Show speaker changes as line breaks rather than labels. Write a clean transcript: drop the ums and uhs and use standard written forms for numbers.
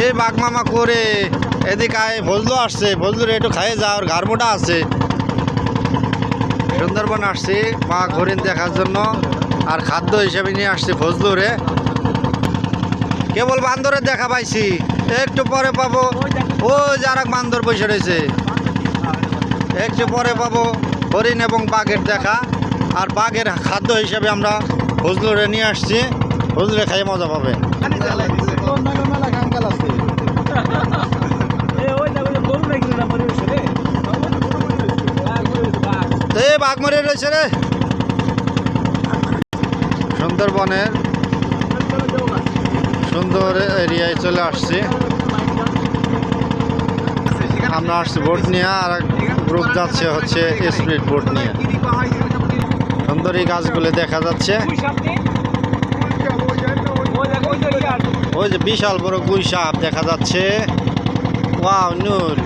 এই বাঘমামা করে এদিকে আয়, ফজলু আসছে, ফজলুর একটু খাইয়ে যাওয়ার ঘাড়মোটা আছে। সুন্দরবন আসছি বাঘ হরিণ দেখার জন্য, আর খাদ্য হিসেবে নিয়ে আসছি ফজলুরে। কেবল বান্দরের দেখা পাইছি, একটু পরে পাবো ওই যে আর এক বান্দর বসে রয়েছে, একটু পরে পাবো হরিণ এবং বাঘের দেখা। আর বাঘের খাদ্য হিসেবে আমরা ফজলুরে নিয়ে আসছি, ফজলুরে খাইয়ে মজা পাবে। এই বাঘ মরে রয়েছে রে। সুন্দরবনের সুন্দর এরিয়ায় চলে আসছি আমরা। আসছি বোট নিয়ে, আর এক গ্রুপ যাচ্ছে হচ্ছে স্পিড বোট নিয়ে। সুন্দর এই গাছগুলো দেখা যাচ্ছে, ওই যে বিশাল বড় গুই সাপ দেখা যাচ্ছে। ওয়াও নূর।